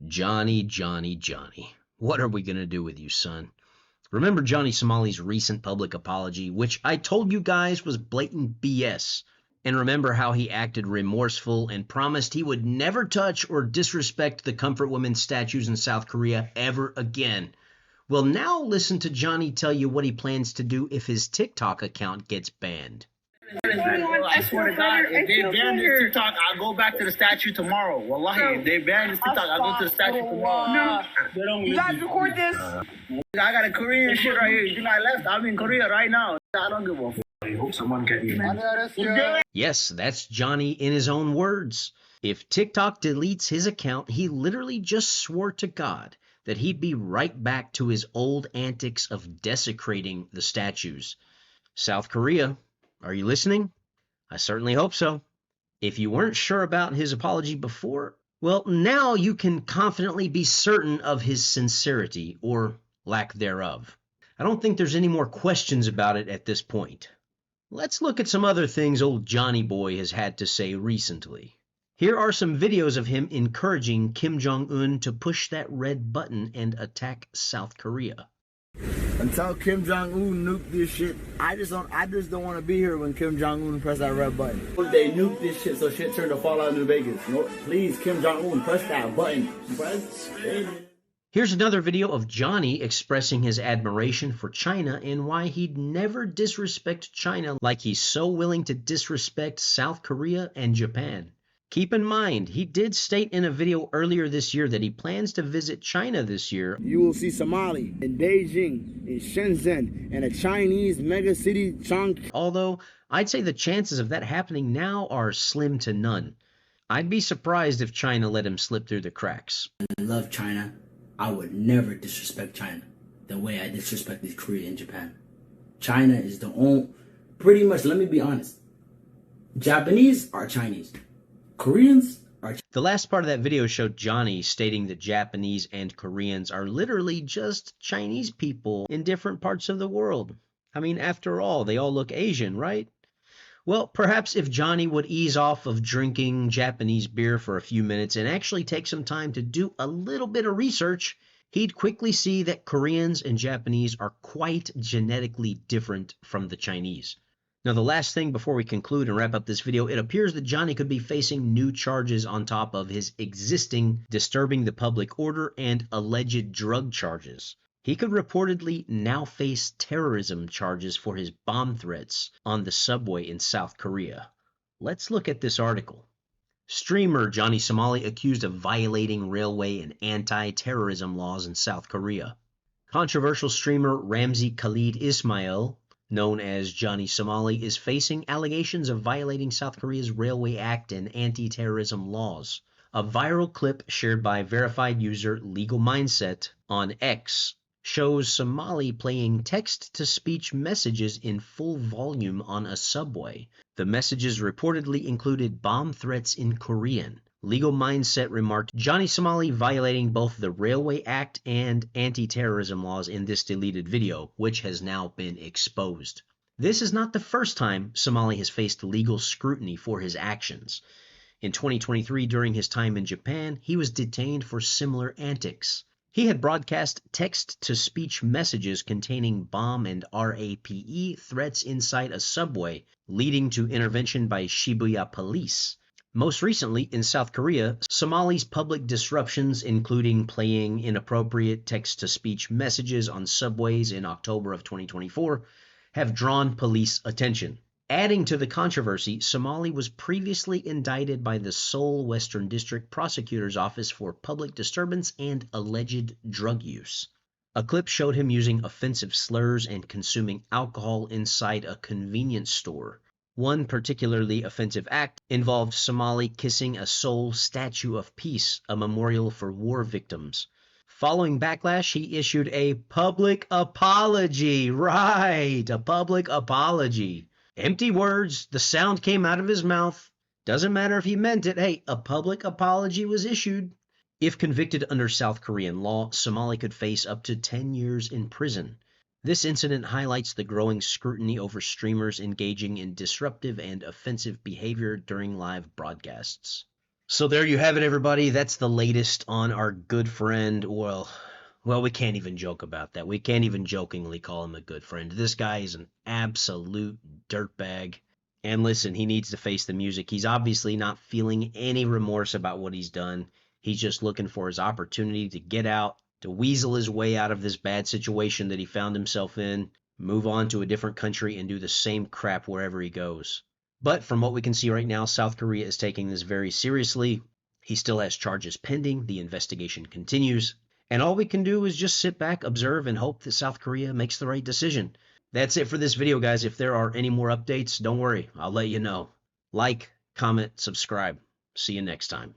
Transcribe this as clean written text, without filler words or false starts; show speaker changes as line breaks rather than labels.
Johnny, Johnny, Johnny. What are we going to do with you, son? Remember Johnny Somali's recent public apology, which I told you guys was blatant BS? And remember how he acted remorseful and promised he would never touch or disrespect the comfort women statues in South Korea ever again. Well, now listen to Johnny tell you what he plans to do if his TikTok account gets banned.
I swear to God, if they ban this TikTok, I'll go back to the statue tomorrow. Wallahi, if they ban this TikTok, I'll go to the statue tomorrow. No, you guys record this? I got a Korean shit right here. You know, I left. I'm in Korea right now. I don't give a fuck. I hope someone get you.
Yes, that's Johnny in his own words. If TikTok deletes his account, he literally just swore to God that he'd be right back to his old antics of desecrating the statues. South Korea, are you listening? I certainly hope so. If you weren't sure about his apology before, well, now you can confidently be certain of his sincerity, or lack thereof. I don't think there's any more questions about it at this point. Let's look at some other things old Johnny Boy has had to say recently. Here are some videos of him encouraging Kim Jong-un to push that red button and attack South Korea.
Until Kim Jong-un nuke this shit, I just don't want to be here when Kim Jong-un press that red button. They nuke this shit so shit turn to Fallout New Vegas. No, please, Kim Jong-un, press that button. Press.
Here's another video of Johnny expressing his admiration for China and why he'd never disrespect China like he's so willing to disrespect South Korea and Japan. Keep in mind, he did state in a video earlier this year that he plans to visit China this year.
You will see Somali in Beijing, in Shenzhen, and a Chinese mega city, Chongqing.
Although, I'd say the chances of that happening now are slim to none. I'd be surprised if China let him slip through the cracks.
I love China. I would never disrespect China the way I disrespected Korea and Japan. China is the only, pretty much, let me be honest, Japanese are Chinese. Koreans are...
The last part of that video showed Johnny stating that Japanese and Koreans are literally just Chinese people in different parts of the world. I mean, after all, they all look Asian, right? Well, perhaps if Johnny would ease off of drinking Japanese beer for a few minutes and actually take some time to do a little bit of research, he'd quickly see that Koreans and Japanese are quite genetically different from the Chinese. Now, the last thing before we conclude and wrap up this video, it appears that Johnny could be facing new charges on top of his existing disturbing the public order and alleged drug charges. He could reportedly now face terrorism charges for his bomb threats on the subway in South Korea. Let's look at this article. Streamer Johnny Somali accused of violating railway and anti-terrorism laws in South Korea. Controversial streamer Ramzi Khalid Ismail, known as Johnny Somali, is facing allegations of violating South Korea's Railway Act and anti-terrorism laws. A viral clip shared by verified user Legal Mindset on X shows Somali playing text-to-speech messages in full volume on a subway. The messages reportedly included bomb threats in Korean. Legal Mindset remarked, Johnny Somali violating both the Railway Act and anti-terrorism laws in this deleted video, which has now been exposed. This is not the first time Somali has faced legal scrutiny for his actions. In 2023, during his time in Japan, he was detained for similar antics. He had broadcast text-to-speech messages containing bomb and RAPE threats inside a subway, leading to intervention by Shibuya police. Most recently, in South Korea, Somali's public disruptions, including playing inappropriate text-to-speech messages on subways in October of 2024, have drawn police attention. Adding to the controversy, Somali was previously indicted by the Seoul Western District Prosecutor's Office for public disturbance and alleged drug use. A clip showed him using offensive slurs and consuming alcohol inside a convenience store. One particularly offensive act involved Somali kissing a Seoul Statue of Peace, a memorial for war victims. Following backlash, he issued a public apology. Right, a public apology. Empty words, the sound came out of his mouth. Doesn't matter if he meant it. Hey, a public apology was issued. If convicted under South Korean law, Somali could face up to 10 years in prison. This incident highlights the growing scrutiny over streamers engaging in disruptive and offensive behavior during live broadcasts. So there you have it, everybody. That's the latest on our good friend. Well, we can't even joke about that. We can't even jokingly call him a good friend. This guy is an absolute dirtbag. And listen, he needs to face the music. He's obviously not feeling any remorse about what he's done. He's just looking for his opportunity to get out, to weasel his way out of this bad situation that he found himself in, move on to a different country, and do the same crap wherever he goes. But from what we can see right now, South Korea is taking this very seriously. He still has charges pending. The investigation continues. And all we can do is just sit back, observe, and hope that South Korea makes the right decision. That's it for this video, guys. If there are any more updates, don't worry. I'll let you know. Like, comment, subscribe. See you next time.